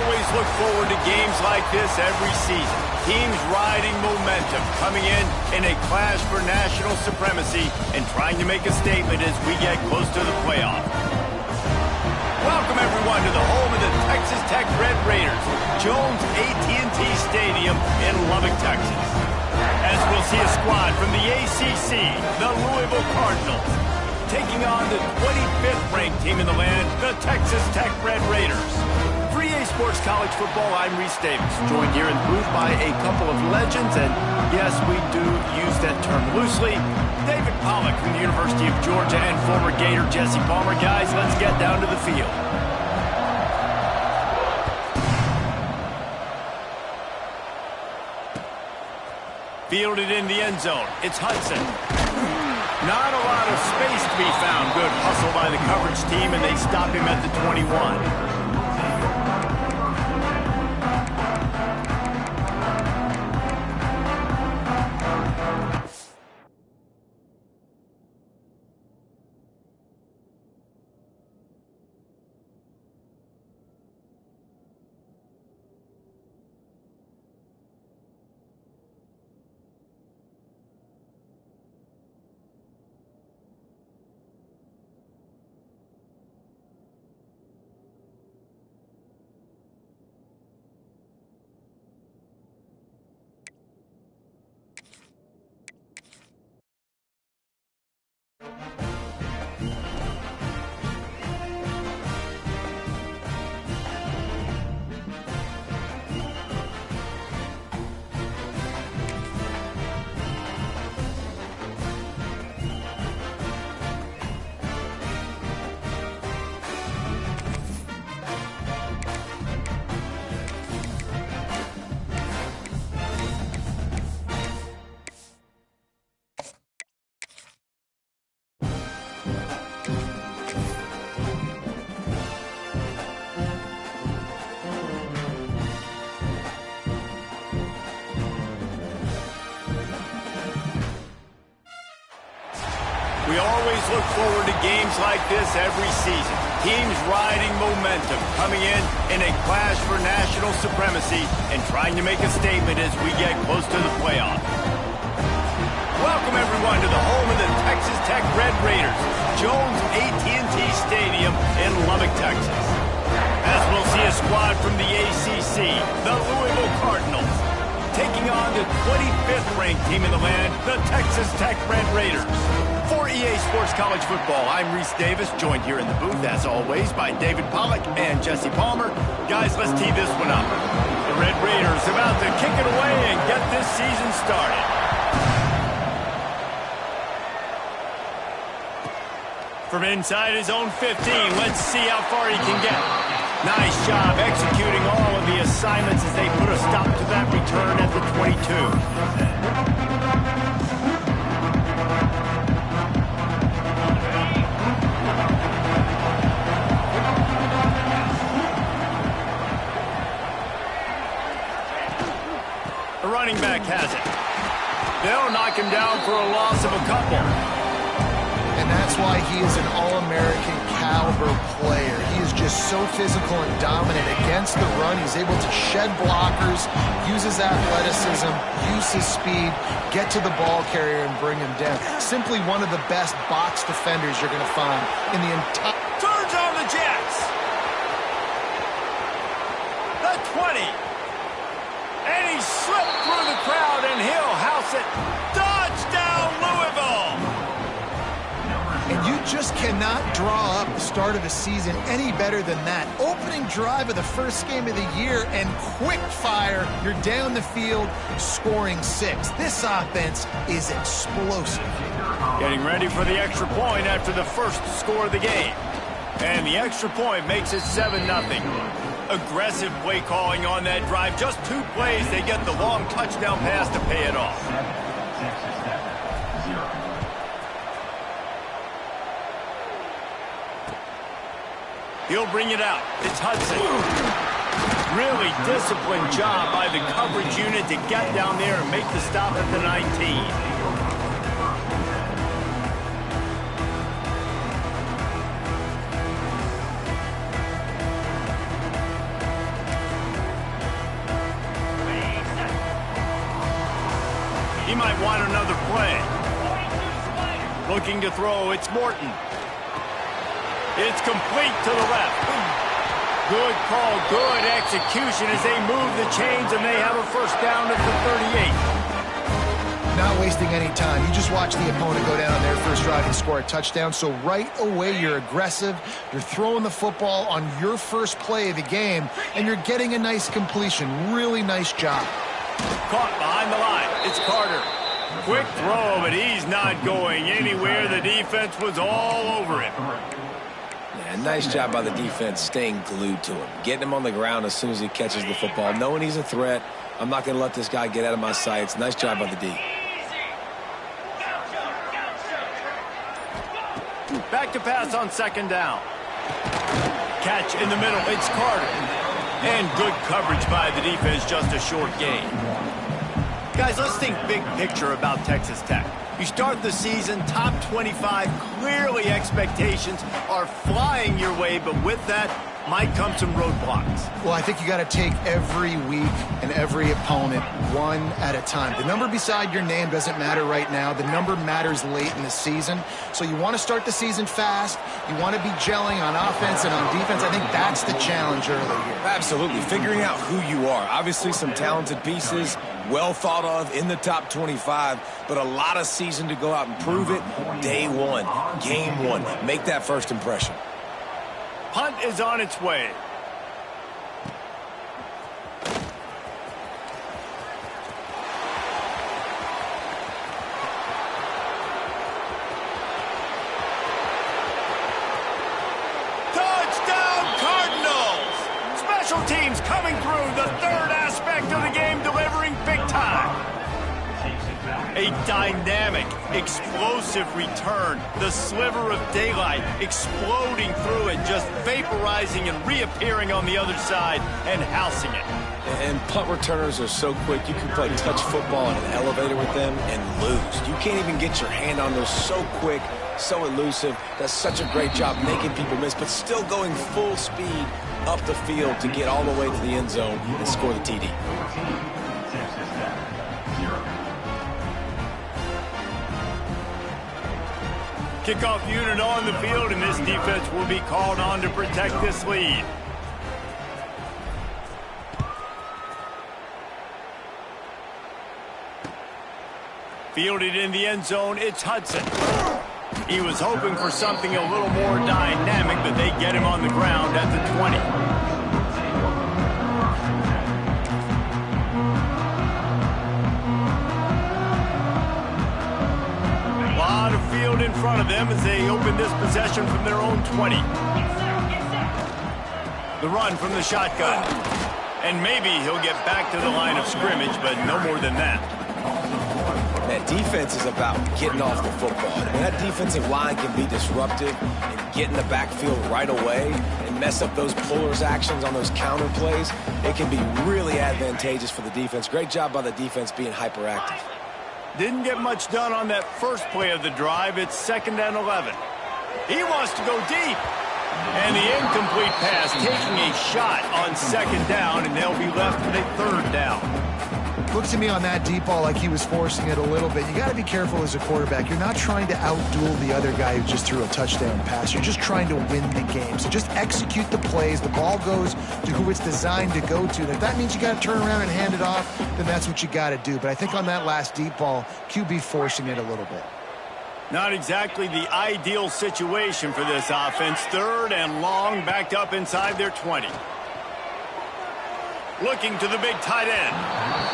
always look forward to games like this every season. Teams riding momentum, coming in a clash for national supremacy and trying to make a statement as we get close to the playoff. Welcome everyone to the home of the Texas Tech Red Raiders, Jones AT&T Stadium in Lubbock, Texas. As we'll see a squad from the ACC, the Louisville Cardinals, taking on the 25th ranked team in the land, the Texas Tech Red Raiders. For EA Sports College Football, I'm Reese Davis, joined here in the booth by a couple of legends, and yes, we do use that term loosely. David Pollack from the University of Georgia and former Gator Jesse Palmer. Guys, let's get down to the field. Fielded in the end zone, it's Hudson. Not a lot of space to be found. Good hustle by the coverage team, and they stop him at the 21. We always look forward to games like this every season. Teams riding momentum, coming in a clash for national supremacy and trying to make a statement as we get close to the playoff. Welcome everyone to the home of the Texas Tech Red Raiders, Jones AT&T Stadium in Lubbock, Texas. As we'll see a squad from the ACC, the Louisville Cardinals, taking on the 25th ranked team in the land, the Texas Tech Red Raiders. For EA Sports College Football, I'm Reese Davis, joined here in the booth, as always, by David Pollack and Jesse Palmer. Guys, let's tee this one up. The Red Raiders about to kick it away and get this season started. From inside his own 15, let's see how far he can get. Nice job executing all of the assignments as they put a stop to that return at the 22. The running back has it. They'll knock him down for a loss of a couple. And that's why he is an All-American caliber player. He is just so physical and dominant against the run. He's able to shed blockers, use his athleticism, use his speed, get to the ball carrier and bring him down. Simply one of the best box defenders you're going to find in the entire... Turns on the Jets. The 20. And he slipped through the crowd, and he'll house it. Touchdown, Louisville! And you just cannot draw up the start of a season any better than that. Opening drive of the first game of the year, and quick fire. You're down the field, scoring 6. This offense is explosive. Getting ready for the extra point after the first score of the game. And the extra point makes it 7-0. Aggressive play calling on that drive. Just 2 plays, they get the long touchdown pass to pay it off. He'll bring it out. It's Hudson. Really disciplined job by the coverage unit to get down there and make the stop at the 19. He might want another play. Looking to throw, it's Morton. It's complete to the left. Good call, good execution as they move the chains, and they have a first down at the 38. Not wasting any time. You just watch the opponent go down on their first drive and score a touchdown. So right away, you're aggressive. You're throwing the football on your first play of the game, and you're getting a nice completion. Really nice job. Caught behind the line. It's Carter. Quick throw, but he's not going anywhere. The defense was all over him. Yeah, nice job by the defense staying glued to him. Getting him on the ground as soon as he catches the football. Knowing he's a threat. I'm not going to let this guy get out of my sights. Nice job by the D. Back to pass on second down. Catch in the middle. It's Carter. And good coverage by the defense, just a short gain. Guys, let's think big picture about Texas Tech. You start the season top 25. Clearly expectations are flying your way, but with that might come some roadblocks. Well, I think you got to take every week and every opponent one at a time. The number beside your name doesn't matter right now. The number matters late in the season. So you want to start the season fast. You want to be gelling on offense and on defense. I think that's the challenge early here. Absolutely. Figuring out who you are. Obviously some talented pieces, well thought of in the top 25, but a lot of season to go out and prove it. Day one, game one. Make that first impression. Punt is on its way. Touchdown Cardinals! Special teams coming through, the third aspect of the game, delivering big time. A dynamic, explosive return. The sliver of daylight exploding through it, just vaporizing and reappearing on the other side and housing it. And punt returners are so quick, you can play touch football in an elevator with them and lose. You can't even get your hand on those, so quick, so elusive. Does such a great job making people miss, but still going full speed up the field to get all the way to the end zone and score the TD. Kickoff unit on the field, and this defense will be called on to protect this lead. Fielded in the end zone, it's Hudson. He was hoping for something a little more dynamic, but they get him on the ground at the 20. Field in front of them as they open this possession from their own 20. The run from the shotgun. And maybe he'll get back to the line of scrimmage, but no more than that. That defense is about getting off the football. And that defensive line can be disruptive and get in the backfield right away and mess up those pullers actions on those counter plays. It can be really advantageous for the defense. Great job by the defense being hyperactive. Didn't get much done on that first play of the drive. It's 2nd and 11. He wants to go deep. And the incomplete pass taking a shot on 2nd down, and they'll be left with a 3rd down. Look to me on that deep ball like he was forcing it a little bit. You got to be careful as a quarterback. You're not trying to outduel the other guy who just threw a touchdown pass. You're just trying to win the game. So just execute the plays. The ball goes to who it's designed to go to. And if that means you got to turn around and hand it off, then that's what you got to do. But I think on that last deep ball, QB forcing it a little bit. Not exactly the ideal situation for this offense. 3rd and long, backed up inside their 20. Looking to the big tight end.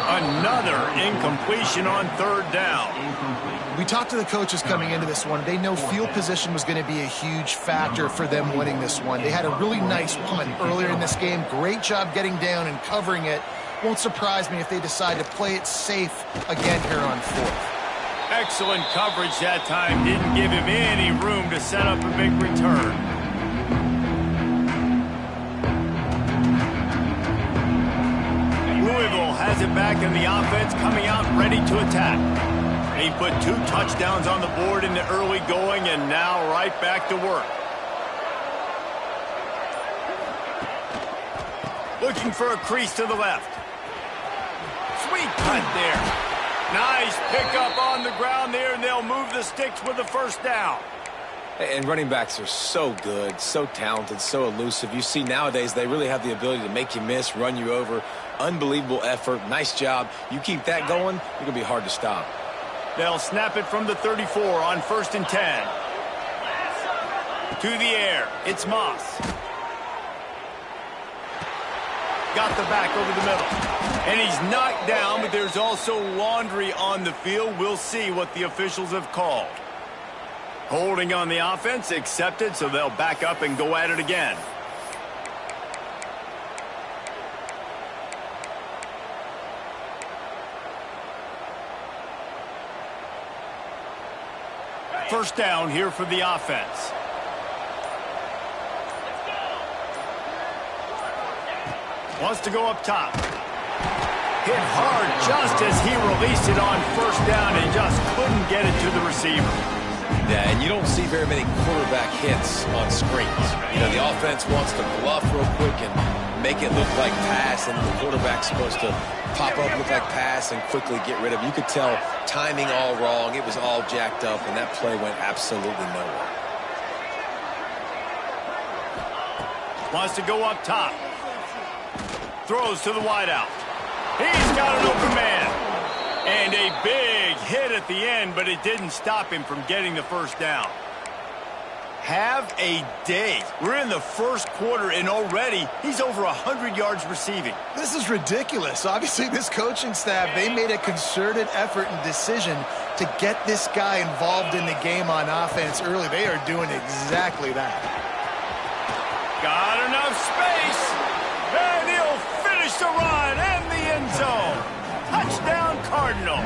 Another incompletion on 3rd down. We talked to the coaches coming into this one. They know field position was going to be a huge factor for them winning this one. They had a really nice punt earlier in this game. Great job getting down and covering it. Won't surprise me if they decide to play it safe again here on 4th. Excellent coverage that time. Didn't give him any room to set up a big return. Louisville has it back in the offense, coming out ready to attack. He put 2 touchdowns on the board in the early going, and now right back to work. Looking for a crease to the left. Sweet cut there. Nice pickup on the ground there, and they'll move the sticks with the first down. And running backs are so good, so talented, so elusive. You see nowadays they really have the ability to make you miss, run you over. Unbelievable effort. Nice job. You keep that going, you're going to be hard to stop. They'll snap it from the 34 on 1st and 10. To the air. It's Moss. Got the back over the middle. And he's knocked down, but there's also laundry on the field. We'll see what the officials have called. Holding on the offense, accepted, so they'll back up and go at it again. First down here for the offense. Wants to go up top. Hit hard just as he released it on 1st down and just couldn't get it to the receiver. Yeah, and you don't see very many quarterback hits on screens. You know, the offense wants to bluff real quick and make it look like pass, and the quarterback's supposed to pop up, look like pass, and quickly get rid of it. You could tell timing all wrong. It was all jacked up, and that play went absolutely nowhere. Wants to go up top. Throws to the wideout. He's got an open man. And a big hit at the end, but it didn't stop him from getting the first down. Have a day. We're in the first quarter, and already he's over 100 yards receiving. This is ridiculous. Obviously, this coaching staff, they made a concerted effort and decision to get this guy involved in the game on offense early. They are doing exactly that. Got enough space, and he'll finish the run and the end zone. Touchdown, Cardinals.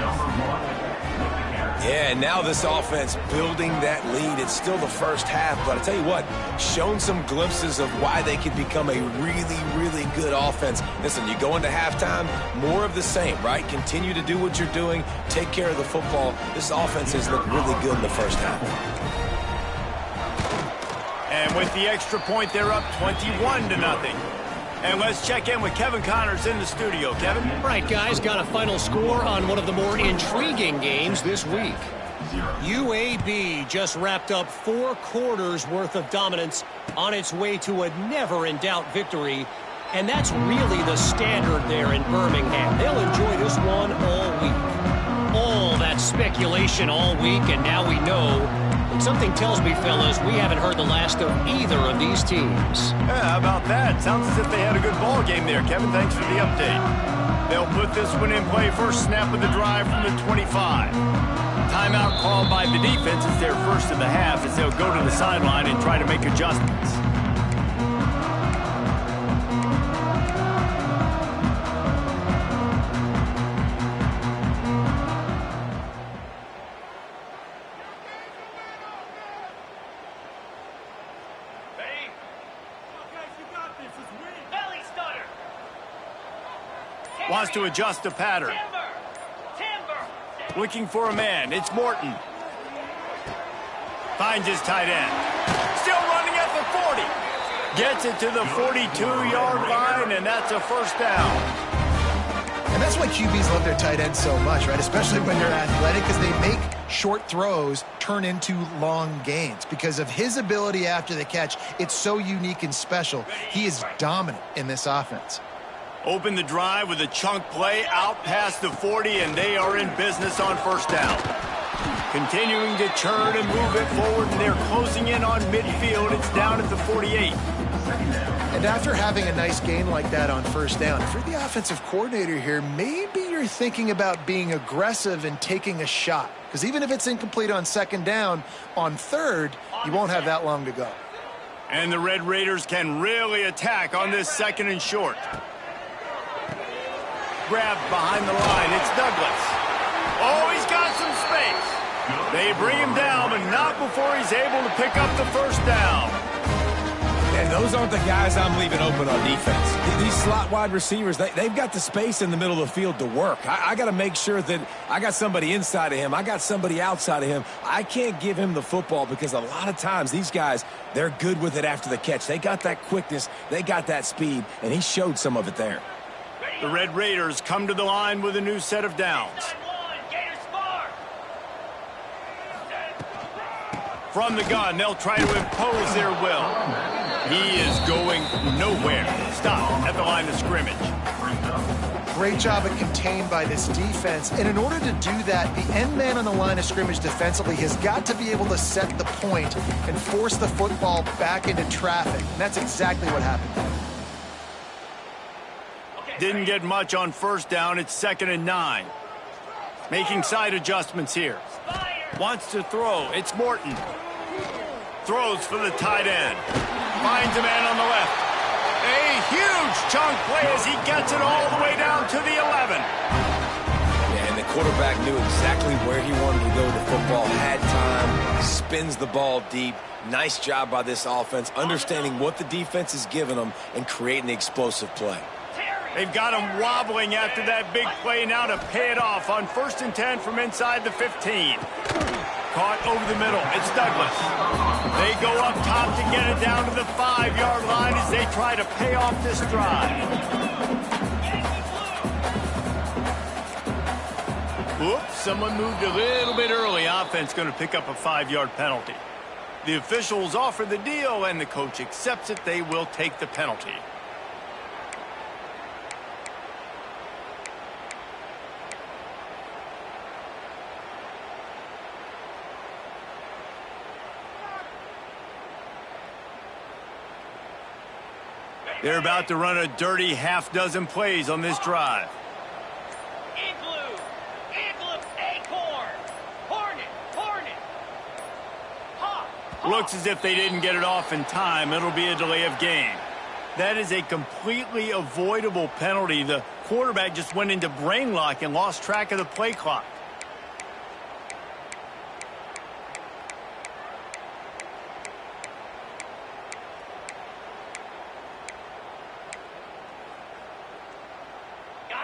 Yeah, and now this offense building that lead. It's still the first half, but I tell you what, shown some glimpses of why they could become a really, really good offense. Listen, you go into halftime, more of the same, right? Continue to do what you're doing, take care of the football. This offense has looked really good in the first half. And with the extra point, they're up 21-0. And let's check in with Kevin Connors in the studio. Kevin? Right, guys, got a final score on one of the more intriguing games this week. UAB just wrapped up 4 quarters worth of dominance on its way to a never-in-doubt victory. And that's really the standard there in Birmingham. They'll enjoy this one all week. All that speculation all week, and now we know. But something tells me, fellas, we haven't heard the last of either of these teams. Yeah, how about that? Sounds as if they had a good ball game there, Kevin. Thanks for the update. They'll put this one in play. First snap of the drive from the 25. Timeout called by the defense. It's their first of the half as they'll go to the sideline and try to make adjustments. Wants to adjust the pattern. Looking for a man. It's Morton. Finds his tight end. Still running at the 40. Gets it to the 42-yard line, and that's a first down. And that's why QBs love their tight ends so much, right? Especially when they're athletic, because they make short throws turn into long gains. Because of his ability after the catch, it's so unique and special. He is dominant in this offense. Open the drive with a chunk play out past the 40, and they are in business on first down. Continuing to churn and move it forward, and they're closing in on midfield. It's down at the 48. And after having a nice gain like that on first down, if you're the offensive coordinator here, maybe you're thinking about being aggressive and taking a shot. Because even if it's incomplete on second down, on third, you won't have that long to go. And the Red Raiders can really attack on this second and short. Grabbed behind the line. It's Douglas. Oh, he's got some space. They bring him down, but not before he's able to pick up the first down. And those aren't the guys I'm leaving open on defense. These slot wide receivers, they've got the space in the middle of the field to work. I got to make sure that I got somebody inside of him. I got somebody outside of him. I can't give him the football because a lot of times these guys, they're good with it after the catch. They got that quickness. They got that speed, and he showed some of it there. The Red Raiders come to the line with a new set of downs. From the gun, they'll try to impose their will. He is going nowhere. Stop at the line of scrimmage. Great job of contained by this defense. And in order to do that, the end man on the line of scrimmage defensively has got to be able to set the point and force the football back into traffic. And that's exactly what happened. Didn't get much on first down. It's 2nd and 9. Making side adjustments here. Wants to throw. It's Morton. Throws for the tight end. Finds a man on the left. A huge chunk play as he gets it all the way down to the 11. Yeah, and the quarterback knew exactly where he wanted to go with the football. Had time. Spins the ball deep. Nice job by this offense, understanding what the defense is giving them and creating the explosive play. They've got him wobbling after that big play now to pay it off on 1st and 10 from inside the 15. Caught over the middle. It's Douglas. They go up top to get it down to the 5-yard line as they try to pay off this drive. Oops, someone moved a little bit early. Offense going to pick up a 5-yard penalty. The officials offer the deal, and the coach accepts it. They will take the penalty. They're about to run a dirty half-dozen plays on this drive. Igloo, acorn, hornet, hawk. Looks as if they didn't get it off in time. It'll be a delay of game. That is a completely avoidable penalty. The quarterback just went into brain lock and lost track of the play clock.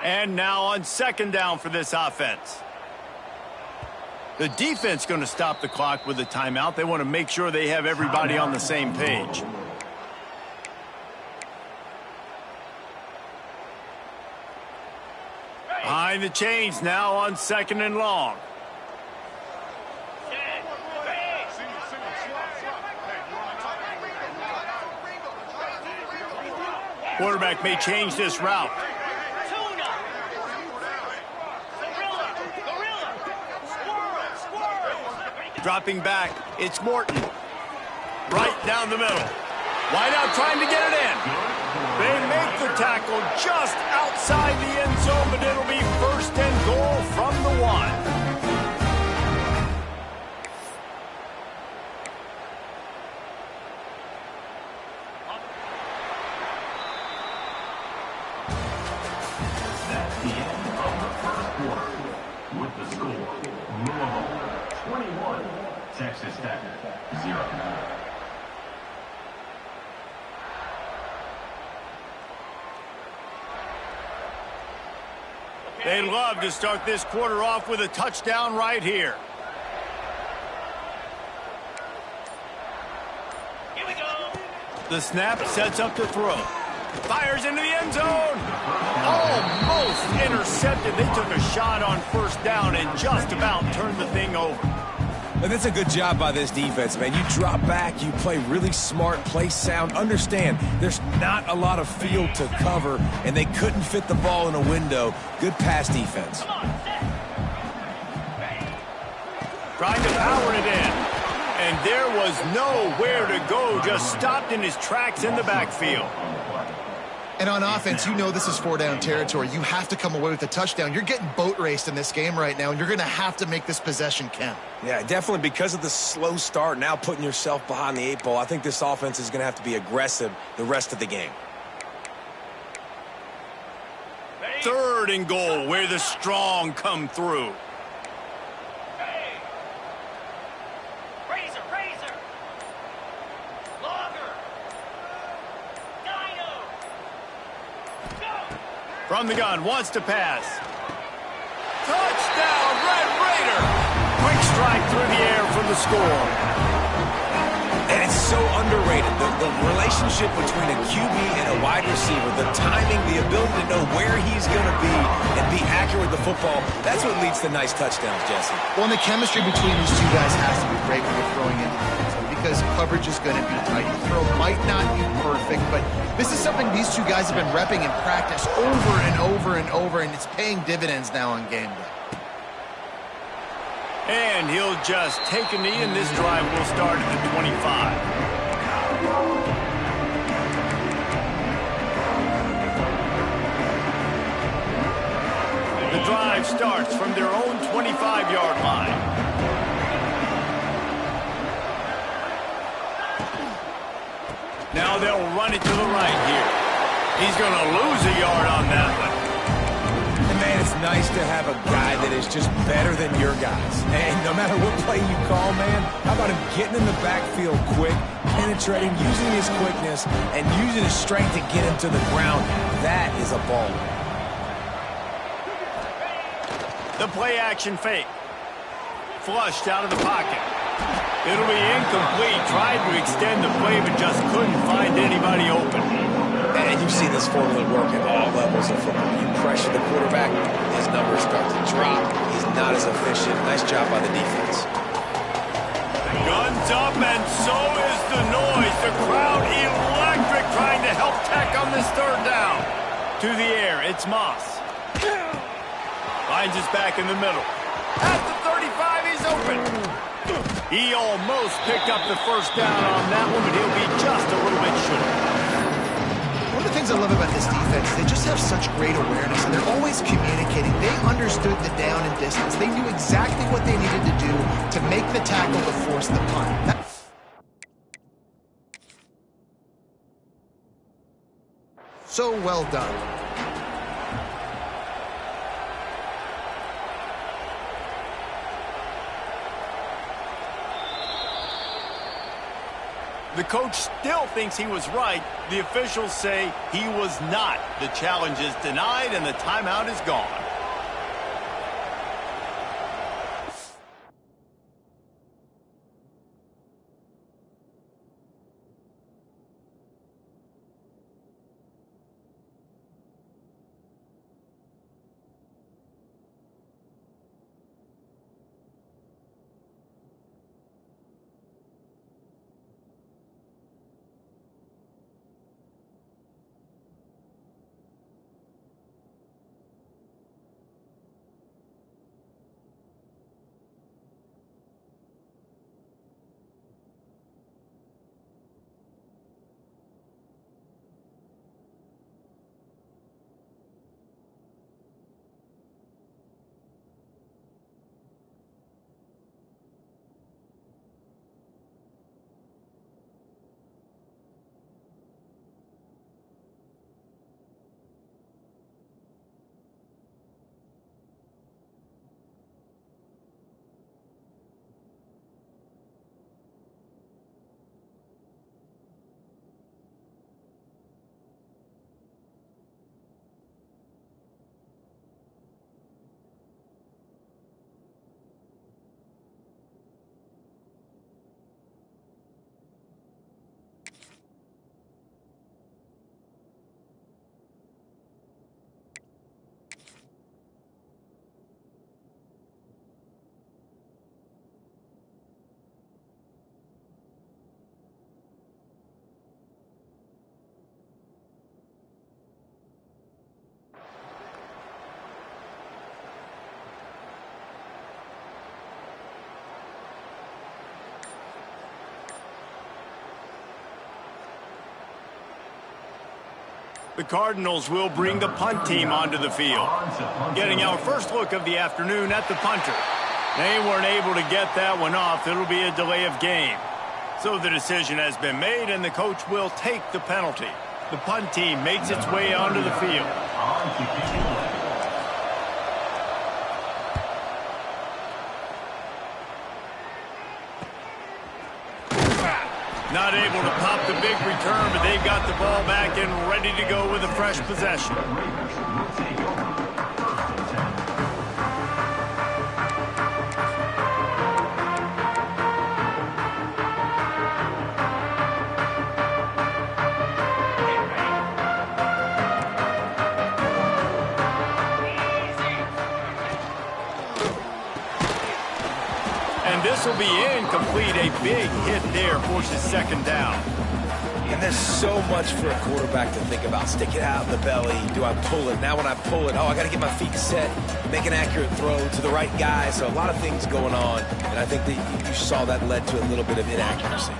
And now on 2nd down for this offense. The defense going to stop the clock with a timeout. They want to make sure they have everybody on the same page. Behind the chains now on 2nd and long. Quarterback may change this route. Dropping back, it's Morton. Right down the middle. Wide out trying to get it in. They make the tackle just outside the end zone, but it'll be 1st and goal from the 1. That's the end of the 1st quarter. With the score, Louisville 21, Texas Tech 0. They'd love to start this quarter off with a touchdown right here. Here we go. The snap sets up to throw. Fires into the end zone. Almost intercepted. They took a shot on 1st down and just about turned the thing over. And that's a good job by this defense, man. You drop back, you play really smart, play sound. Understand, there's not a lot of field to cover, and they couldn't fit the ball in a window. Good pass defense. Trying to power it in. And there was nowhere to go. Just stopped in his tracks in the backfield. And on offense, you know this is 4-down territory. You have to come away with a touchdown. You're getting boat raced in this game right now, and you're going to have to make this possession count. Yeah, definitely because of the slow start, now putting yourself behind the 8 ball. I think this offense is going to have to be aggressive the rest of the game. 3rd and goal, where the strong come through. From the gun, wants to pass. Touchdown, Red Raider! Quick strike through the air for the score. And it's so underrated. The relationship between a QB and a wide receiver, the timing, the ability to know where he's going to be and be accurate with the football, that's what leads to nice touchdowns, Jesse. Well, and the chemistry between these two guys has to be great when you're throwing into the end zone because coverage is going to be tight. The throw might not be perfect, but this is something these two guys have been repping in practice over and over and over, and it's paying dividends now on game day. And he'll just take a knee, and this drive will start at the 25. The drive starts from their own 25-yard line. Now they'll run it to the right here. He's going to lose a yard on that one. And man, it's nice to have a guy that is just better than your guys. And no matter what play you call, man, how about him getting in the backfield quick, penetrating, using his quickness, and using his strength to get him to the ground. That is a ball. The play action fake. Flushed out of the pocket. It'll be incomplete. Tried to extend the play, but just couldn't find anybody open. And you see this formula work at all levels of football. You pressure the quarterback, his numbers start to drop. He's not as efficient. Nice job by the defense. Guns up, and so is the noise. The crowd electric, trying to help Tech on this third down. To the air, it's Moss. Finds his back in the middle. At the 35, he's open. He almost picked up the first down on that one, but he'll be just a little bit short. One of the things I love about this defense, they just have such great awareness, and they're always communicating. They understood the down and distance. They knew exactly what they needed to do to make the tackle to force the punt. So well done. The coach still thinks he was right. The officials say he was not. The challenge is denied, and the timeout is gone. The Cardinals will bring the punt team onto the field. Getting our first look of the afternoon at the punter. They weren't able to get that one off. It'll be a delay of game. So the decision has been made, and the coach will take the penalty. The punt team makes its way onto the field. Not able to pop the big return, but they've got the ball back and ready to go with a fresh possession. And this will be incomplete. A big hit there forces second down. And there's so much for a quarterback to think about. Stick it out in the belly. Do I pull it? Now when I pull it, I got to get my feet set, make an accurate throw to the right guy. So a lot of things going on. And I think that you saw that led to a little bit of inaccuracy.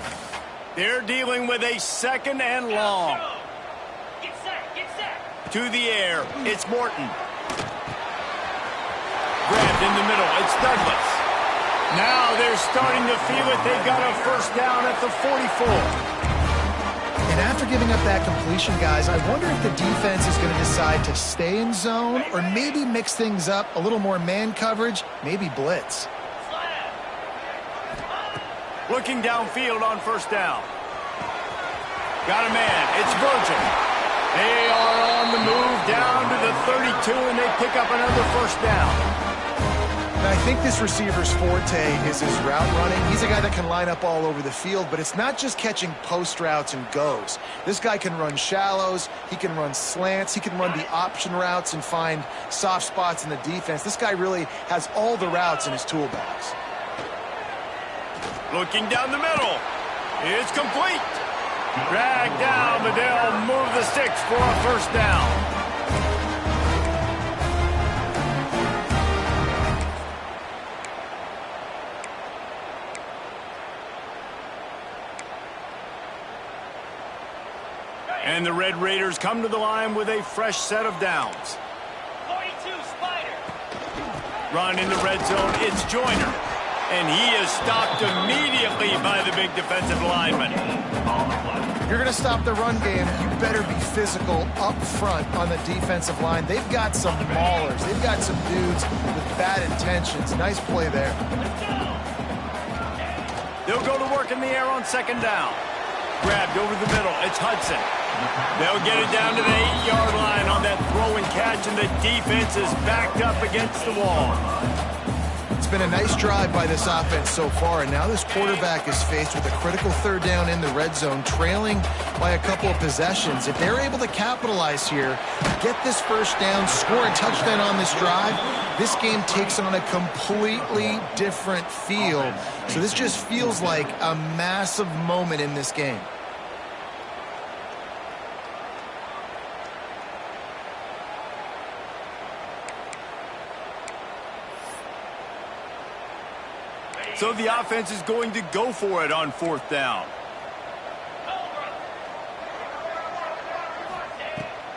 They're dealing with a second and long. Get set. To the air, it's Morton. Grabbed in the middle, it's Douglas. Now they're starting to feel it. They've got a first down at the 44. And after giving up that completion, guys, I wonder if the defense is going to decide to stay in zone or maybe mix things up, a little more man coverage, maybe blitz. Looking downfield on first down. Got a man. It's Virgil. They are on the move down to the 32, and they pick up another first down. And I think this receiver's forte is his route running. He's a guy that can line up all over the field, but it's not just catching post routes and goes. This guy can run shallows, he can run slants, he can run the option routes and find soft spots in the defense. This guy really has all the routes in his toolbox. Looking down the middle. It's complete. Drag down, but they'll move the sticks for a first down. And the Red Raiders come to the line with a fresh set of downs. 42, Spider. Run in the red zone, it's Joyner. And he is stopped immediately by the big defensive lineman. If you're going to stop the run game, you better be physical up front on the defensive line. They've got some maulers. They've got some dudes with bad intentions. Nice play there. They'll go to work in the air on second down. Grabbed over the middle, it's Hudson. They'll get it down to the 8-yard line on that throw and catch, and the defense is backed up against the wall. It's been a nice drive by this offense so far, and now this quarterback is faced with a critical third down in the red zone, trailing by a couple of possessions. If they're able to capitalize here, get this first down, score a touchdown on this drive, this game takes on a completely different feel. So this just feels like a massive moment in this game. So the offense is going to go for it on fourth down.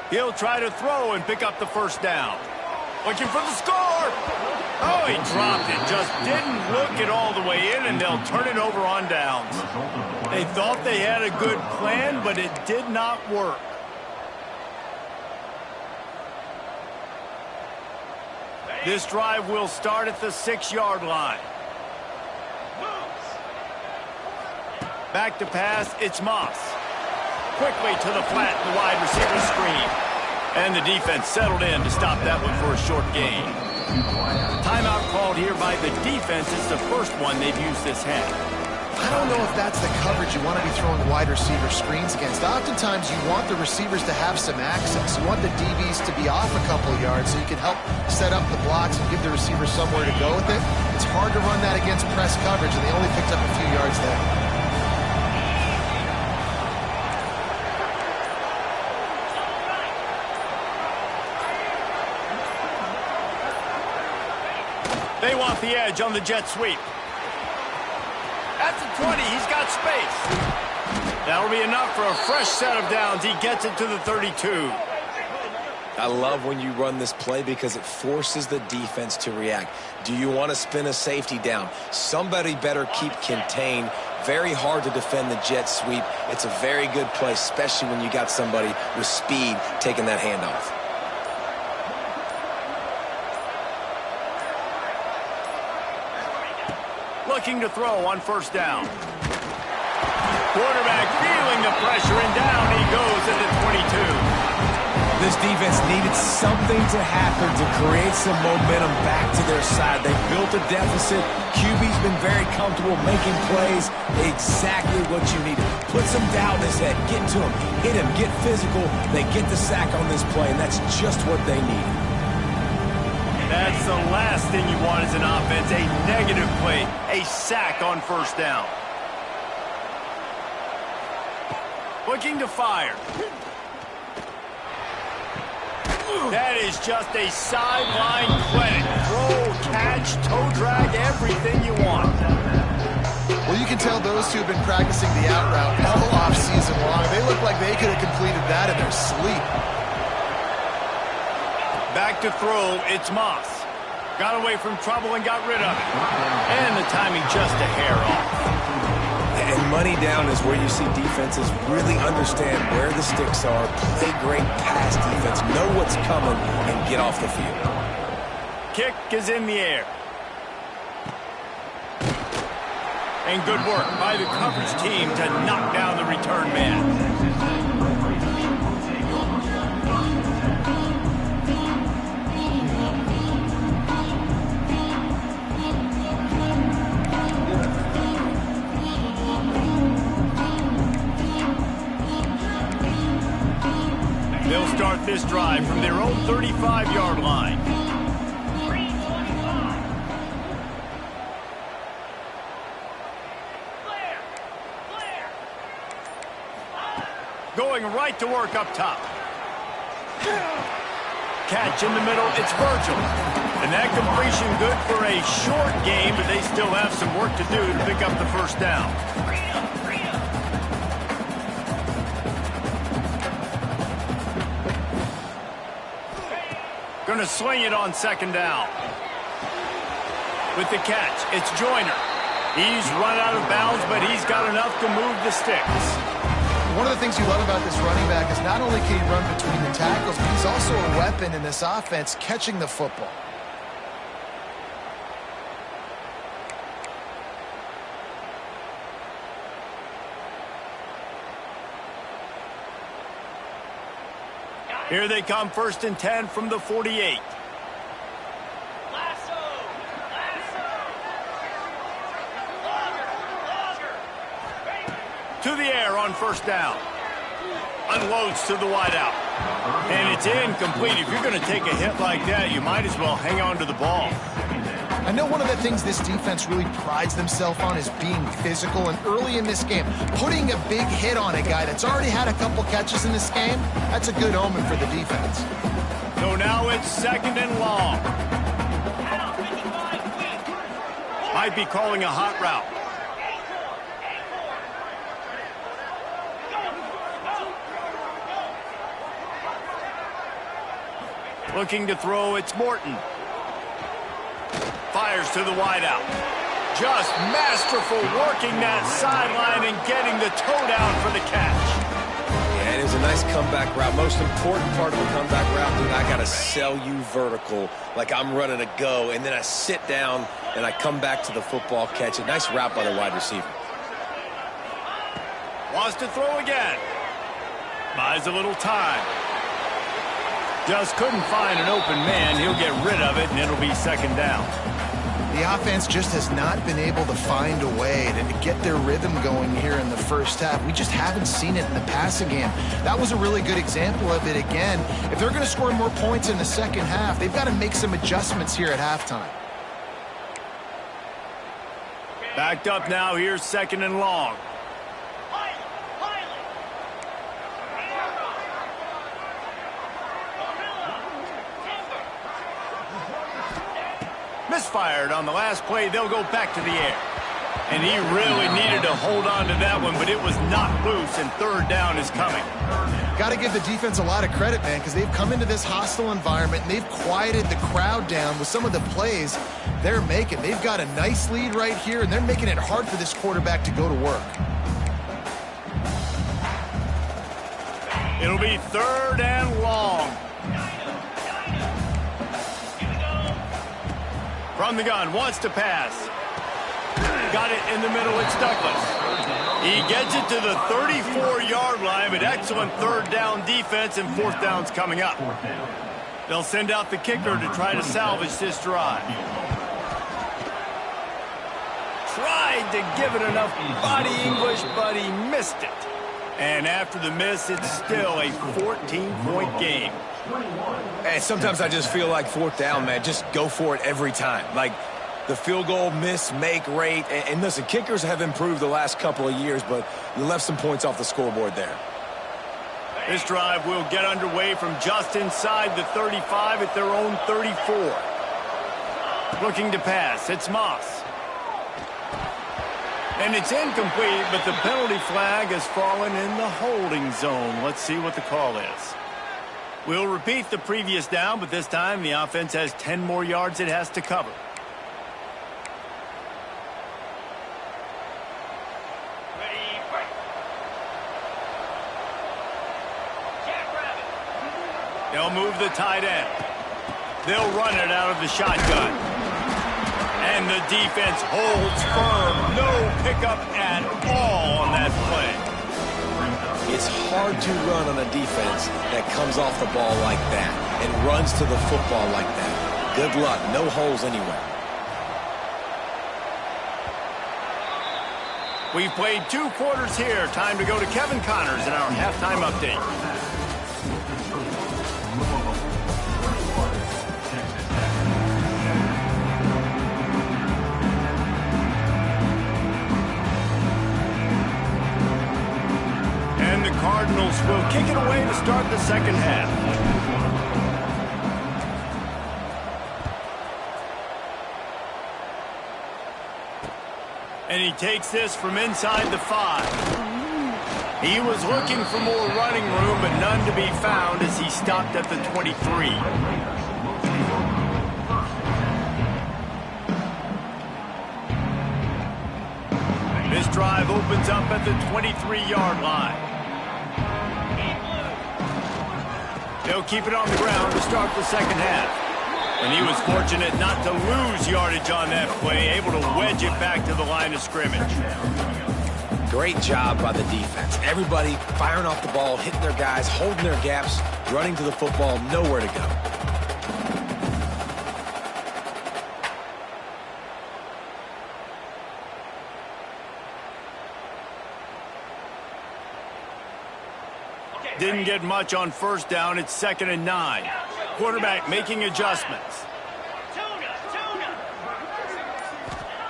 He'll try to throw and pick up the first down. Looking for the score. Oh, he dropped it. Just didn't look it all the way in, and they'll turn it over on downs. They thought they had a good plan, but it did not work. This drive will start at the 6-yard line. Back to pass, it's Moss. Quickly to the flat, the wide receiver screen. And the defense settled in to stop that one for a short gain. Timeout called here by the defense. It's the first one they've used this half. I don't know if that's the coverage you want to be throwing wide receiver screens against. Oftentimes, you want the receivers to have some access. You want the DBs to be off a couple of yards so you can help set up the blocks and give the receiver somewhere to go with it. It's hard to run that against press coverage, and they only picked up a few yards there. They want the edge on the jet sweep. At the 20, he's got space. That'll be enough for a fresh set of downs. He gets it to the 32. I love when you run this play because it forces the defense to react. Do you want to spin a safety down? Somebody better keep contained. Very hard to defend the jet sweep. It's a very good play, especially when you got somebody with speed taking that handoff. Looking to throw on first down. Quarterback feeling the pressure, and down he goes at the 22. This defense needed something to happen to create some momentum back to their side. They built a deficit. QB's been very comfortable making plays. Exactly what you needed. Put some doubt in his head. Get to him. Hit him. Get physical. They get the sack on this play, and that's just what they needed. That's the last thing you want as an offense, a negative play, a sack on first down. Looking to fire. That is just a sideline clinic. Throw, catch, toe drag, everything you want. Well, you can tell those two have been practicing the out route all off season long. They look like they could have completed that in their sleep. Back to throw, it's Moss. Got away from trouble and got rid of it. And the timing just a hair off. And money down is where you see defenses really understand where the sticks are, play great pass defense, know what's coming, and get off the field. Kick is in the air. And good work by the coverage team to knock down the return man. They'll start this drive from their own 35-yard line. Going right to work up top. Catch in the middle, it's Virgil. And that completion good for a short game, but they still have some work to do to pick up the first down. Going to sling it on second down. With the catch, it's Joyner. He's run out of bounds, but he's got enough to move the sticks. One of the things you love about this running back is not only can he run between the tackles, but he's also a weapon in this offense catching the football. Here they come, 1st and 10 from the 48. To the air on first down. Unloads to the wideout. And it's incomplete. If you're going to take a hit like that, you might as well hang on to the ball. I know one of the things this defense really prides themselves on is being physical, and early in this game, putting a big hit on a guy that's already had a couple catches in this game, that's a good omen for the defense. So now it's 2nd and long. Might be calling a hot route. Looking to throw, it's Morton. Fires to the wideout. Just masterful working that sideline and getting the toe down for the catch. Yeah, it was a nice comeback route. Most important part of the comeback route, dude, I got to sell you vertical like I'm running a go, and then I sit down and I come back to the football catch. A nice route by the wide receiver. Wants to throw again. Buys a little time. Just couldn't find an open man. He'll get rid of it, and it'll be 2nd down. The offense just has not been able to find a way to get their rhythm going here in the first half. We just haven't seen it in the passing game. That was a really good example of it again. If they're going to score more points in the second half, they've got to make some adjustments here at halftime. Backed up now. Here's 2nd and long. Misfired on the last play. They'll go back to the air. And he really needed to hold on to that one, but it was knocked loose, and 3rd down is coming. Got to give the defense a lot of credit, man, because they've come into this hostile environment, and they've quieted the crowd down with some of the plays they're making. They've got a nice lead right here, and they're making it hard for this quarterback to go to work. It'll be 3rd and long. From the gun, wants to pass. Got it in the middle, it's Douglas. He gets it to the 34-yard line, but excellent 3rd down defense, and 4th down's coming up. They'll send out the kicker to try to salvage this drive. Tried to give it enough body English, but he missed it. And after the miss, it's still a 14-point game. And sometimes I just feel like fourth down, man. Just go for it every time. Like the field goal miss, make rate. And listen, kickers have improved the last couple of years, but you left some points off the scoreboard there. This drive will get underway from just inside the 35 at their own 34. Looking to pass, it's Moss. And it's incomplete, but the penalty flag has fallen in the holding zone. Let's see what the call is. We'll repeat the previous down, but this time the offense has 10 more yards it has to cover. Ready, break. Jackrabbit. They'll move the tight end. They'll run it out of the shotgun. And the defense holds firm. No pickup at all on that play. It's hard to run on a defense that comes off the ball like that and runs to the football like that. Good luck. No holes anywhere. We've played 2 quarters here. Time to go to Kevin Connors in our halftime update. And the Cardinals will kick it away to start the second half. And he takes this from inside the 5. He was looking for more running room, but none to be found as he stopped at the 23. This drive opens up at the 23-yard line. They'll keep it on the ground to start the second half. And he was fortunate not to lose yardage on that play, able to wedge it back to the line of scrimmage. Great job by the defense. Everybody firing off the ball, hitting their guys, holding their gaps, running to the football, nowhere to go. Didn't get much on first down. It's 2nd and 9. Quarterback making adjustments.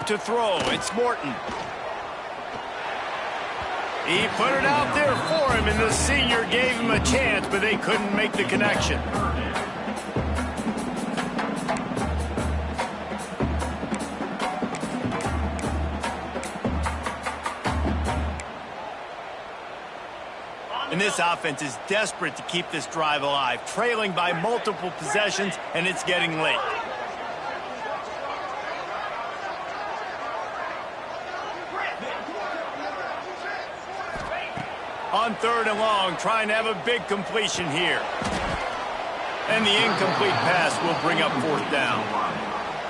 To throw, it's Morton. He put it out there for him, and the senior gave him a chance, but they couldn't make the connection. And this offense is desperate to keep this drive alive, trailing by multiple possessions, and it's getting late. On 3rd and long, trying to have a big completion here. And the incomplete pass will bring up 4th down.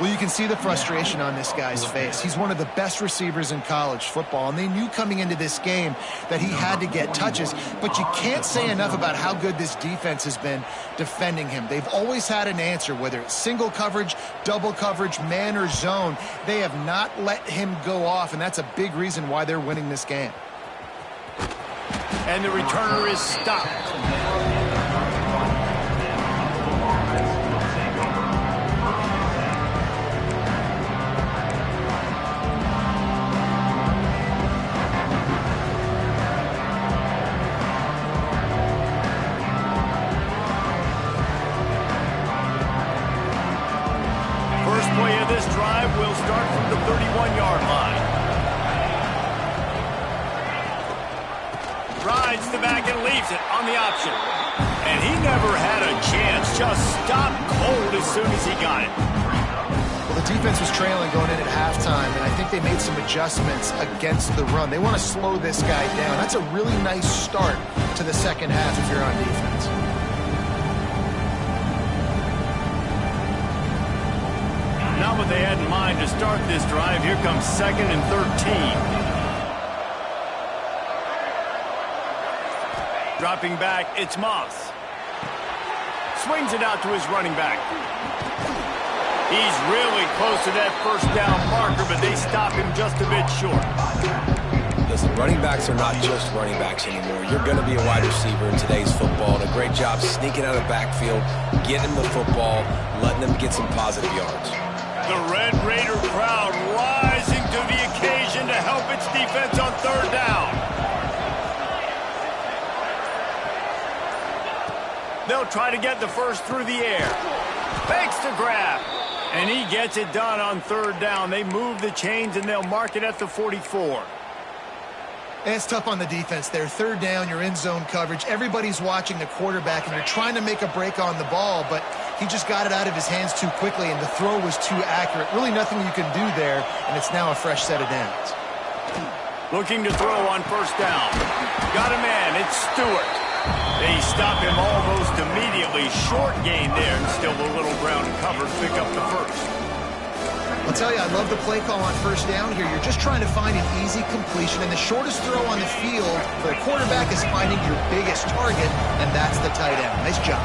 Well, you can see the frustration on this guy's face. He's one of the best receivers in college football, and they knew coming into this game that he had to get touches, but you can't say enough about how good this defense has been defending him. They've always had an answer, whether it's single coverage, double coverage, man or zone. They have not let him go off, and that's a big reason why they're winning this game. And the returner is stopped. First play of this drive will start from the 31-yard line. Rides the back and leaves it on the option. And he never had a chance. Just stopped cold as soon as he got it. Well, the defense was trailing going in at halftime, and I think they made some adjustments against the run. They want to slow this guy down. That's a really nice start to the second half if you're on defense. Not what they had in mind to start this drive. Here comes 2nd and 13. Dropping back, it's Moss. Swings it out to his running back. He's really close to that first down marker, but they stop him just a bit short. Listen, running backs are not just running backs anymore. You're going to be a wide receiver in today's football, and a great job sneaking out of the backfield, getting them the football, letting them get some positive yards. The Red Raider crowd rising to the occasion to help its defense on third down. They'll try to get the first through the air. Fakes to grab. And he gets it done on third down. They move the chains, and they'll mark it at the 44. And it's tough on the defense there. Third down, you're in zone coverage. Everybody's watching the quarterback, and you're trying to make a break on the ball, but he just got it out of his hands too quickly, and the throw was too accurate. Really nothing you can do there, and it's now a fresh set of downs. Looking to throw on first down. Got a man. It's Stewart. They stop him almost immediately. Short gain there, and still a little ground covered. Pick up the first. I'll tell you, I love the play call on first down here. You're just trying to find an easy completion, and the shortest throw on the field for the quarterback is finding your biggest target, and that's the tight end. Nice job.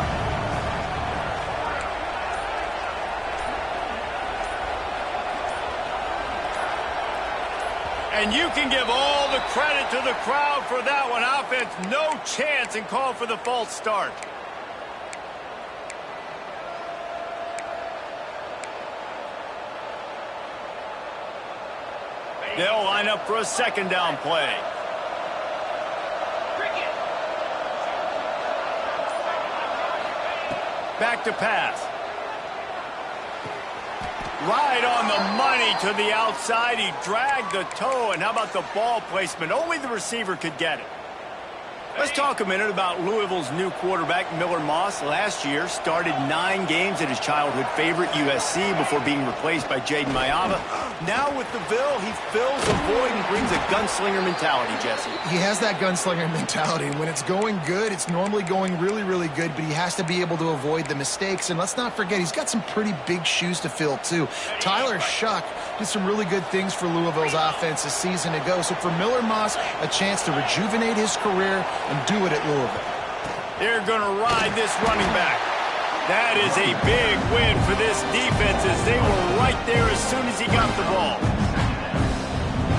And you can give all the credit to the crowd for that one. Offense, no chance, and call for the false start. They'll line up for a second down play. Back to pass. Right on the money to the outside. He dragged the toe, and how about the ball placement? Only the receiver could get it. Let's talk a minute about Louisville's new quarterback, Miller Moss. Last year, started 9 games at his childhood favorite, USC, before being replaced by Jaden Mayava. Now with the Ville, he fills a void and brings a gunslinger mentality, Jesse. He has that gunslinger mentality, and when it's going good, it's normally going really, really good, but he has to be able to avoid the mistakes. And let's not forget, he's got some pretty big shoes to fill, too. Tyler Shuck did some really good things for Louisville's offense a season ago. So for Miller Moss, a chance to rejuvenate his career and do it at Louisville. They're going to ride this running back. That is a big win for this defense, as they were right there as soon as he got the ball.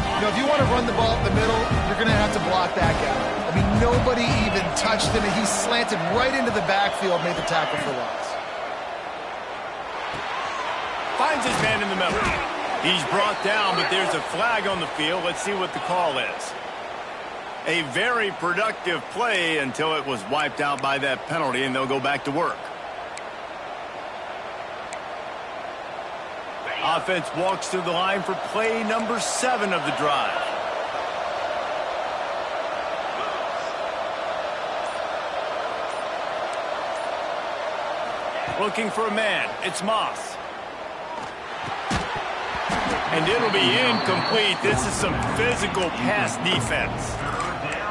You know, if you want to run the ball up the middle, you're going to have to block that guy. I mean, nobody even touched him, and he slanted right into the backfield, made the tackle for loss. Finds his man in the middle. He's brought down, but there's a flag on the field. Let's see what the call is. A very productive play until it was wiped out by that penalty, and they'll go back to work. Offense walks through the line for play number 7 of the drive. Looking for a man. It's Moss. And it'll be incomplete. This is some physical pass defense.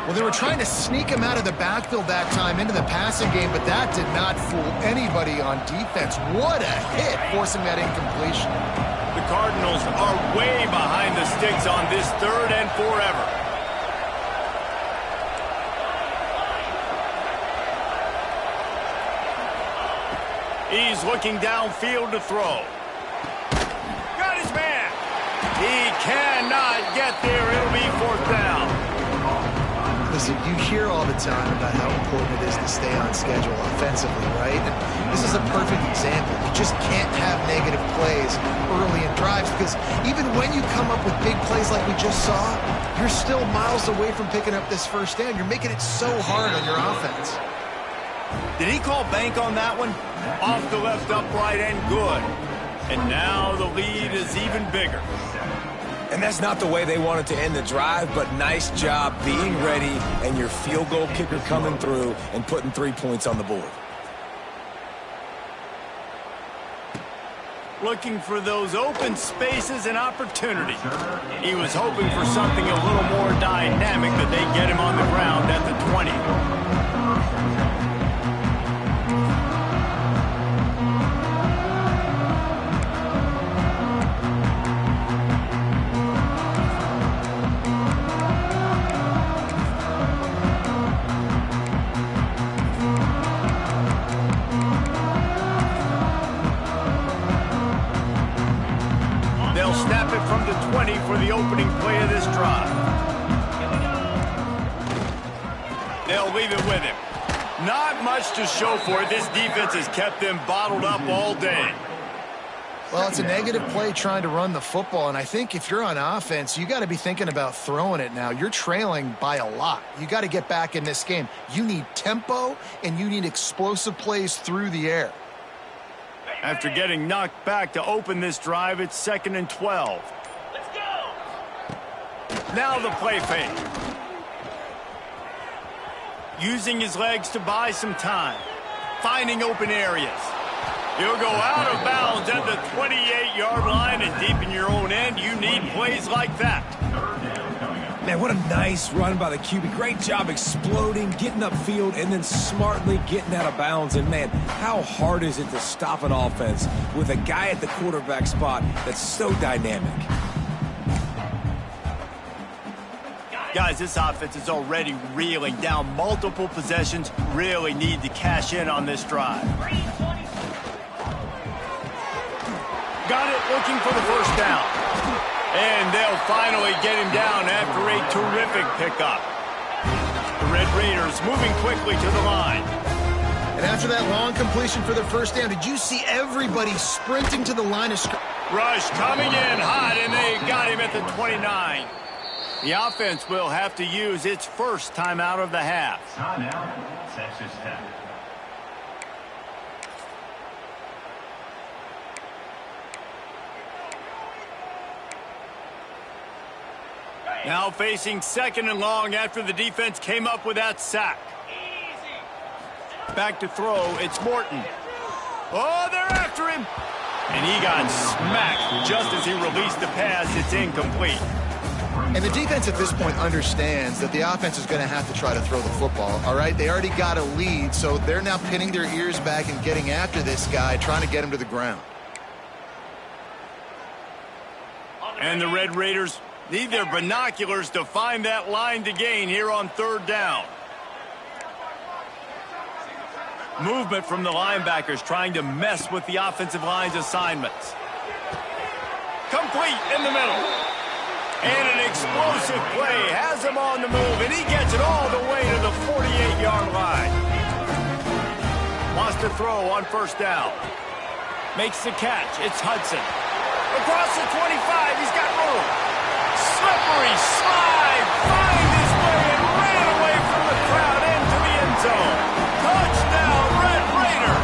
Well, they were trying to sneak him out of the backfield that time into the passing game, but that did not fool anybody on defense. What a hit, forcing that incompletion. The Cardinals are way behind the sticks on this third and forever. He's looking downfield to throw. Got his man. He cannot get there. It'll be fourth down. Listen, you hear all the time about how important it is to stay on schedule offensively, right? And this is a perfect example. You just can't have negative plays early in drives, because even when you come up with big plays like we just saw, you're still miles away from picking up this first down. You're making it so hard on your offense. Did he call bank on that one? Off the left upright and good. And now the lead is even bigger. And that's not the way they wanted to end the drive, but nice job being ready and your field goal kicker coming through and putting 3 points on the board. Looking for those open spaces and opportunities. He was hoping for something a little more dynamic, but they get him on the ground at the 20. For the opening play of this drive. They'll leave it with him. Not much to show for it. This defense has kept them bottled up all day. Well, it's a negative play trying to run the football, and I think if you're on offense, you got to be thinking about throwing it now. You're trailing by a lot. You got to get back in this game. You need tempo, and you need explosive plays through the air. After getting knocked back to open this drive, it's 2nd and 12. Let's go! Now the play fake. Using his legs to buy some time. Finding open areas. He'll go out of bounds at the 28-yard line, and deep in your own end, you need plays like that. Man, what a nice run by the QB. Great job exploding, getting upfield, and then smartly getting out of bounds. And, man, how hard is it to stop an offense with a guy at the quarterback spot that's so dynamic? Guys, this offense is already reeling down multiple possessions. Really need to cash in on this drive. Got it, looking for the first down. And they'll finally get him down after a terrific pickup. The Red Raiders moving quickly to the line. And after that long completion for the first down, did you see everybody sprinting to the line of scrimmage? Rush coming in hot, and they got him at the 29. The offense will have to use its first timeout of the half. Timeout, Texas Tech. Now facing 2nd and long after the defense came up with that sack. Back to throw, it's Morton. Oh, they're after him. And he got smacked just as he released the pass. It's incomplete. And the defense at this point understands that the offense is going to have to try to throw the football, all right? They already got a lead, so they're now pinning their ears back and getting after this guy, trying to get him to the ground. And the Red Raiders need their binoculars to find that line to gain here on 3rd down. Movement from the linebackers trying to mess with the offensive line's assignments. Complete in the middle. And an explosive play has him on the move, and he gets it all the way to the 48-yard line. Wants to throw on 1st down. Makes the catch. It's Hudson. Across the 25, he's got room. Slippery slide, finds his way and ran away from the crowd into the end zone. Touchdown, Red Raider.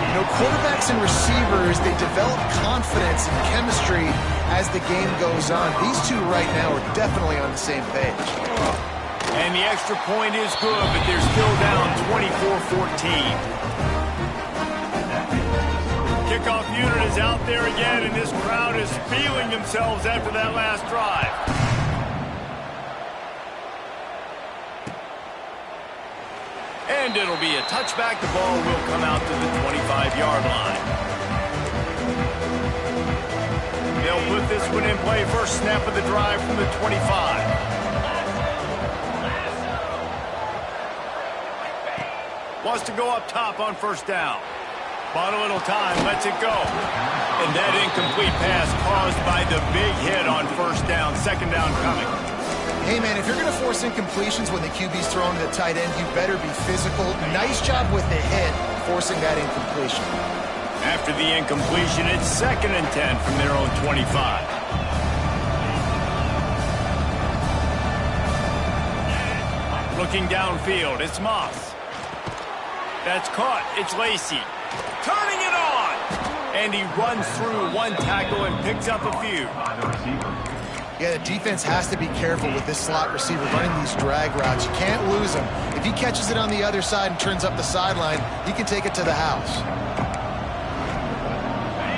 You know, quarterbacks and receivers, they develop confidence and chemistry as the game goes on. These two right now are definitely on the same page. And the extra point is good, but they're still down 24-14. Kickoff unit is out there again, and this crowd is feeling themselves after that last drive. And it'll be a touchback. The ball will come out to the 25-yard line. They'll put this one in play. First snap of the drive from the 25. Wants to go up top on 1st down. Bought a little time, lets it go. And that incomplete pass caused by the big hit on 1st down. 2nd down coming. Hey, man, if you're going to force incompletions when the QB's throwing to the tight end, you better be physical. Nice job with the hit, forcing that incompletion. After the incompletion, it's 2nd and 10 from their own 25. Looking downfield, it's Moss. That's caught. It's Lacey. Turning it on! And he runs through one tackle and picks up a few. Yeah, the defense has to be careful with this slot receiver running these drag routes. You can't lose him. If he catches it on the other side and turns up the sideline, he can take it to the house.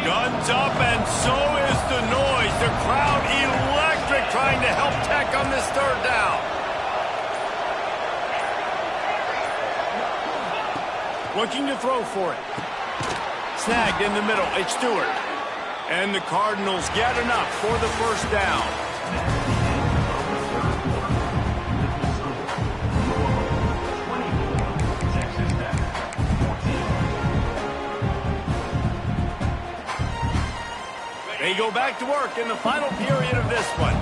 Guns up, and so is the noise. The crowd electric trying to help Tech on this 3rd down. Looking to throw for it. Snagged in the middle. It's Stewart. And the Cardinals get enough for the 1st down. They go back to work in the final period of this one.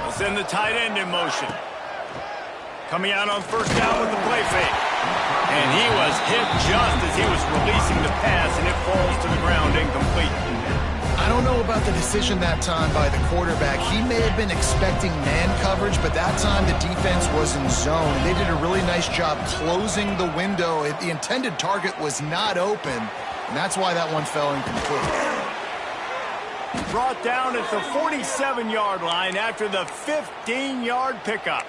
A send the tight end in motion. Coming out on first down with the play fake. And he was hit just as he was releasing the pass, and it falls to the ground incomplete. I don't know about the decision that time by the quarterback. He may have been expecting man coverage, but that time the defense was in zone. They did a really nice job closing the window. The intended target was not open, and that's why that one fell incomplete. Brought down at the 47-yard line after the 15-yard pickup.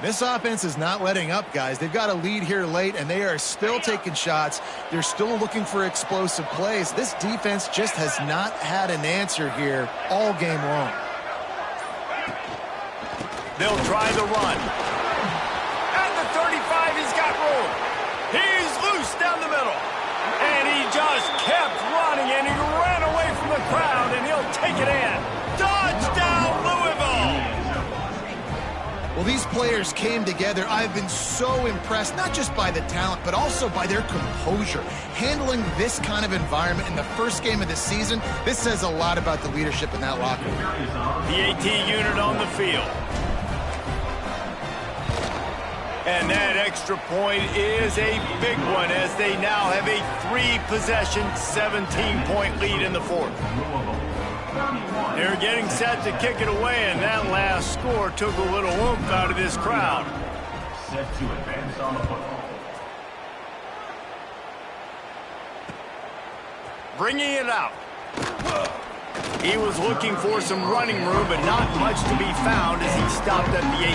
This offense is not letting up, guys. They've got a lead here late, and they are still taking shots. They're still looking for explosive plays. This defense just has not had an answer here all game long. They'll try the run. At the 35, he's got room. He's loose down the middle. And he just kept running, and he ran away from the crowd, and he'll take it in. Touchdown, Louisville! Well, these players came together. I've been so impressed, not just by the talent, but also by their composure. Handling this kind of environment in the first game of the season, this says a lot about the leadership in that locker room. The AT unit on the field. And that extra point is a big one as they now have a 3-possession, 17-point lead in the fourth. They're getting set to kick it away, and that last score took a little oomph out of this crowd. Set to advance on the football. Bringing it out. He was looking for some running room, but not much to be found as he stopped at the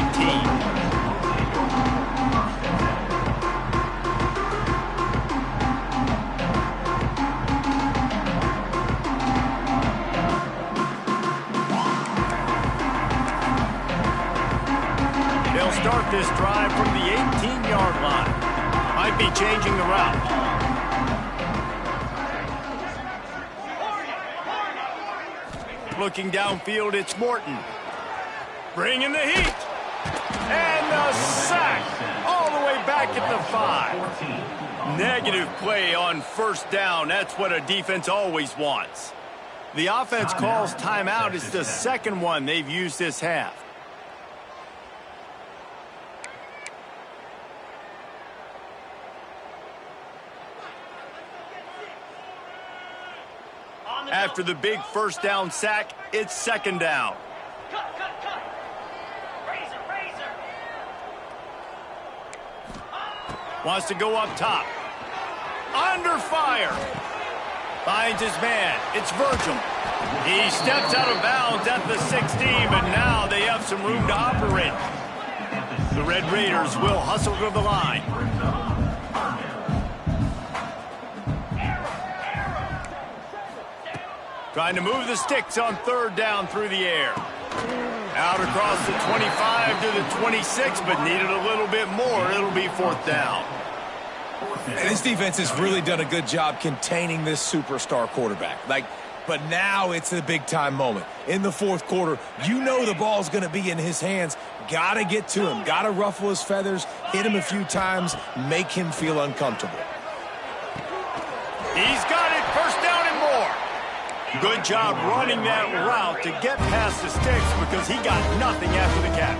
18. Start this drive from the 18-yard line. Might be changing the route. Looking downfield, it's Morton. Bringing the heat. And the sack all the way back at the 5. Negative play on first down. That's what a defense always wants. The offense calls timeout. It's the second one they've used this half. After the big first down sack, it's second down. Cut. Razor. Wants to go up top. Under fire. Finds his man. It's Virgil. He steps out of bounds at the 16, but now they have some room to operate. The Red Raiders will hustle to the line. Trying to move the sticks on third down through the air. Out across the 25 to the 26, but needed a little bit more. It'll be fourth down. And this defense has really done a good job containing this superstar quarterback. But now it's the big-time moment. In the fourth quarter, you know the ball's going to be in his hands. Got to get to him. Got to ruffle his feathers, hit him a few times, make him feel uncomfortable. He's got it. First down and more. Good job running that route to get past the sticks because he got nothing after the catch.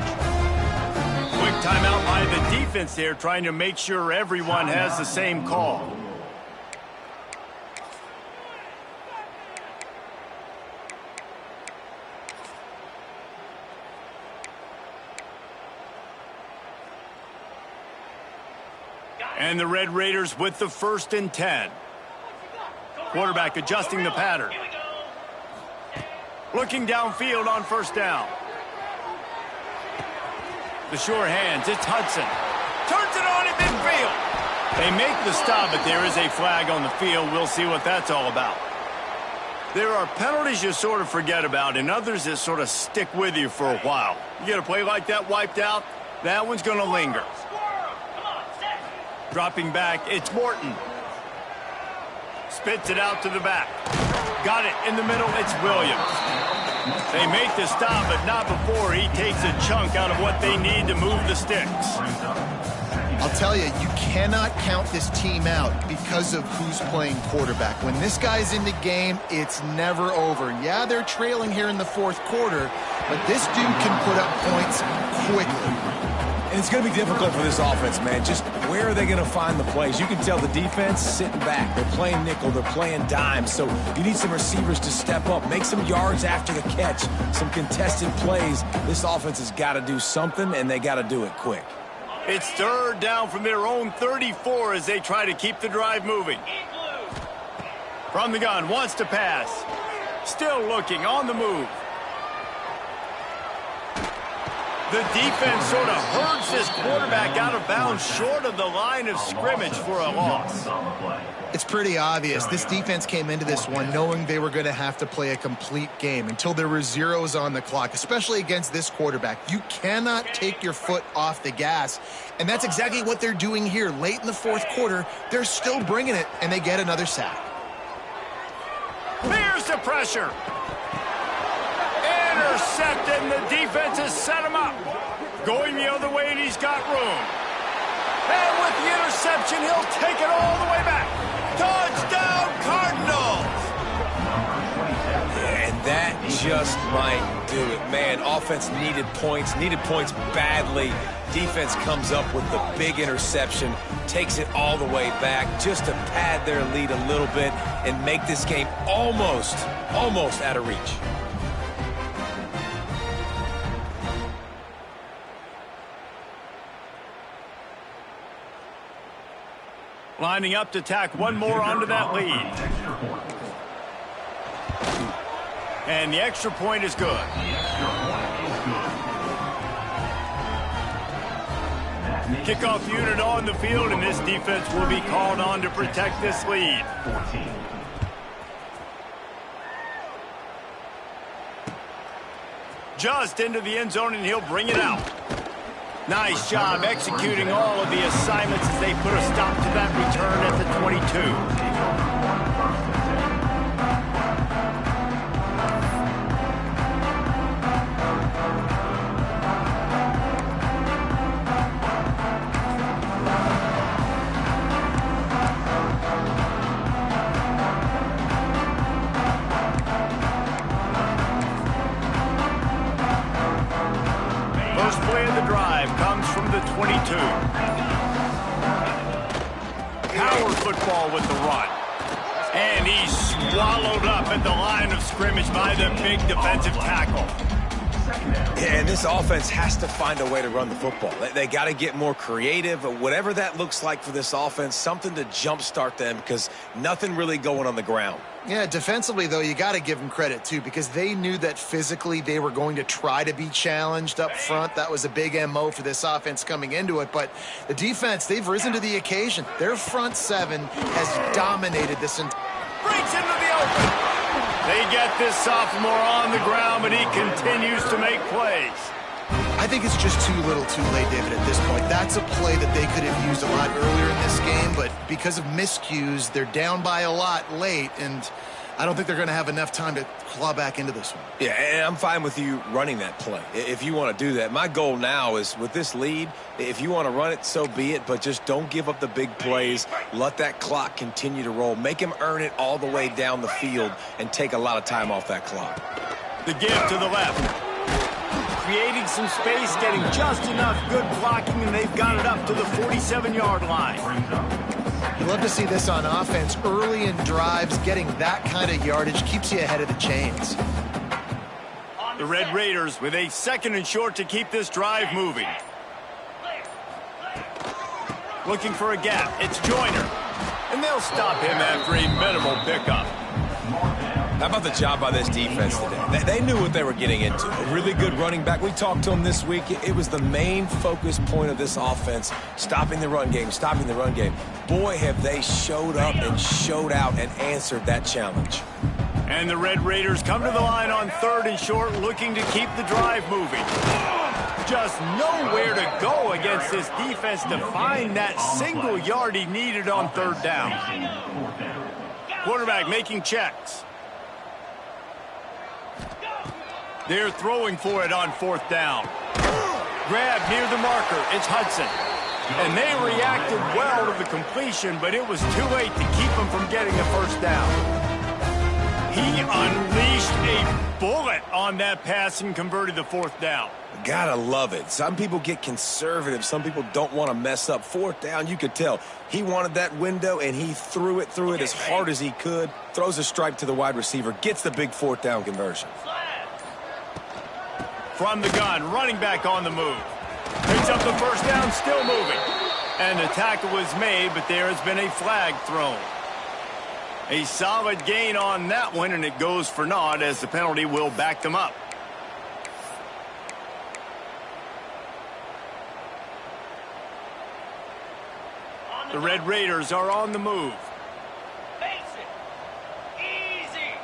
Quick timeout by the defense there, trying to make sure everyone has the same call. And the Red Raiders with the 1st and 10. Quarterback adjusting the pattern. Looking downfield on first down. The sure hands, it's Hudson. Turns it on at midfield. They make the stop, but there is a flag on the field. We'll see what that's all about. There are penalties you sort of forget about and others that sort of stick with you for a while. You get a play like that wiped out, that one's going to linger. Dropping back, it's Morton. Spits it out to the back. Got it in the middle, it's Williams. They make the stop, but not before he takes a chunk out of what they need to move the sticks. I'll tell you, you cannot count this team out because of who's playing quarterback. When this guy's in the game, it's never over. Yeah, they're trailing here in the fourth quarter, but this dude can put up points quickly. And it's going to be difficult for this offense, man. Just where are they going to find the plays? You can tell the defense sitting back. They're playing nickel. They're playing dime. So you need some receivers to step up, make some yards after the catch, some contested plays. This offense has got to do something, and they got to do it quick. It's third down from their own 34 as they try to keep the drive moving. From the gun, wants to pass. Still looking, on the move. The defense sort of herds this quarterback out of bounds short of the line of scrimmage for a loss. It's pretty obvious. This defense came into this one knowing they were going to have to play a complete game until there were zeros on the clock, especially against this quarterback. You cannot take your foot off the gas, and that's exactly what they're doing here. Late in the fourth quarter, they're still bringing it, and they get another sack. There's the pressure. Intercepted, and the defense has set him up. Going the other way, and he's got room. And with the interception, he'll take it all the way back. Touchdown, Cardinals! And that just might do it. Man, offense needed points badly. Defense comes up with the big interception, takes it all the way back just to pad their lead a little bit and make this game almost out of reach. Lining up to tack one more onto that lead. And the extra point is good. Kickoff unit on the field, and this defense will be called on to protect this lead. Just into the end zone, and he'll bring it out. Nice job executing all of the assignments as they put a stop to that return at the 22. First play of the drive comes from the 22. Power football with the run. And he's swallowed up at the line of scrimmage by the big defensive tackle. Yeah, and this offense has to find a way to run the football. They got to get more creative, whatever that looks like for this offense, something to jumpstart them because nothing really going on the ground. Yeah, defensively, though, you got to give them credit, too, because they knew that physically they were going to try to be challenged up front. That was a big MO for this offense coming into it. But the defense, they've risen to the occasion. Their front seven has dominated this entire... Breaks into the open. They get this sophomore on the ground, but he continues to make plays. I think it's just too little too late, David, at this point. That's a play that they could have used a lot earlier in this game, but because of miscues, they're down by a lot late, and I don't think they're going to have enough time to claw back into this one. Yeah, and I'm fine with you running that play if you want to do that. My goal now is with this lead, if you want to run it, so be it, but just don't give up the big plays. Let that clock continue to roll. Make him earn it all the way down the field and take a lot of time off that clock. The give to the left. Creating some space, getting just enough good blocking, and they've got it up to the 47-yard line. You love to see this on offense. Early in drives, getting that kind of yardage keeps you ahead of the chains. The Red Raiders with a 2nd and short to keep this drive moving. Looking for a gap. It's Joyner. And they'll stop him after a minimal pickup. How about the job by this defense today? They knew what they were getting into. A really good running back. We talked to him this week. It was the main focus point of this offense, stopping the run game, stopping the run game. Boy, have they showed up and showed out and answered that challenge. And the Red Raiders come to the line on 3rd and short, looking to keep the drive moving. Just nowhere to go against this defense to find that single yard he needed on 3rd down. Quarterback making checks. They're throwing for it on 4th down. Grab near the marker. It's Hudson. And they reacted well to the completion, but it was too late to keep them from getting the first down. He unleashed a bullet on that pass and converted the fourth down. Gotta love it. Some people get conservative. Some people don't want to mess up. Fourth down, you could tell. He wanted that window, and he threw it as hard as he could. Throws a strike to the wide receiver. Gets the big fourth down conversion. From the gun, running back on the move. Picks up the first down, still moving. And the tackle was made, but there has been a flag thrown. A solid gain on that one, and it goes for naught as the penalty will back them up. The Red Raiders are on the move. Face it. Easy.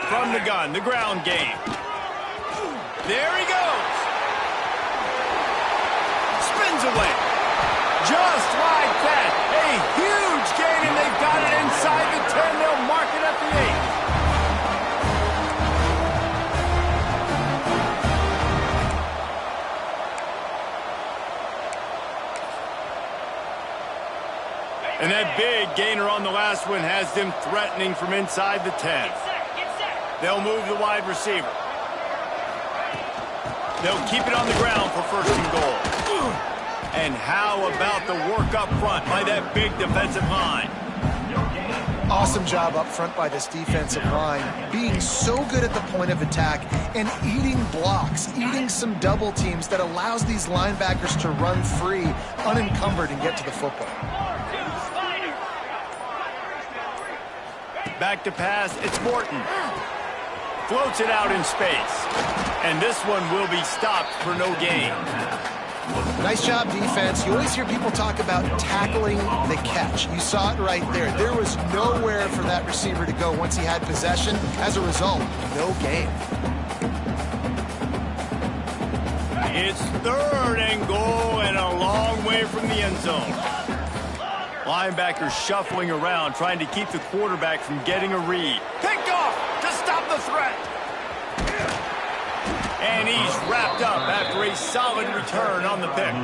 From the gun, the ground game. There he goes. Spins away. Just like that. A huge gain, and they've got it inside the 10. They'll mark it at the 8. And that big gainer on the last one has them threatening from inside the 10. Get set. They'll move the wide receiver. They'll keep it on the ground for first and goal. And how about the work up front by that big defensive line? Awesome job up front by this defensive line, being so good at the point of attack and eating blocks, eating some double teams that allows these linebackers to run free, unencumbered, and get to the football. Back to pass, it's Morton. Floats it out in space. And this one will be stopped for no gain. Nice job, defense. You always hear people talk about tackling the catch. You saw it right there. There was nowhere for that receiver to go once he had possession. As a result, no gain. It's third and goal and a long way from the end zone. Linebackers shuffling around, trying to keep the quarterback from getting a read. Picked off to stop the threat. And he's wrapped up after a solid return on the pick.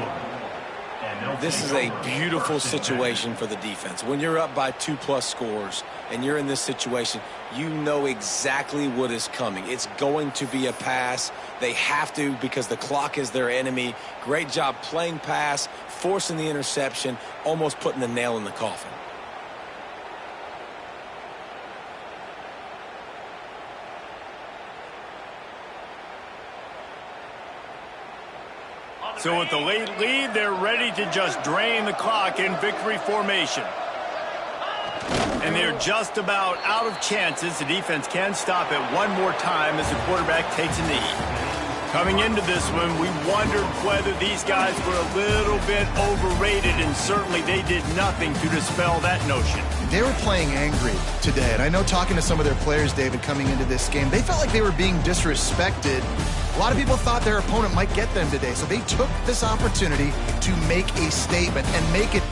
This is a beautiful situation for the defense. When you're up by 2+ scores and you're in this situation, you know exactly what is coming. It's going to be a pass. They have to because the clock is their enemy. Great job playing pass, forcing the interception, almost putting the nail in the coffin. So with the late lead, they're ready to just drain the clock in victory formation. And they're just about out of chances. The defense can stop it one more time as the quarterback takes a knee. Coming into this one, we wondered whether these guys were a little bit overrated, and certainly they did nothing to dispel that notion. They were playing angry today, and I know talking to some of their players, David, coming into this game, they felt like they were being disrespected. A lot of people thought their opponent might get them today, so they took this opportunity to make a statement and make it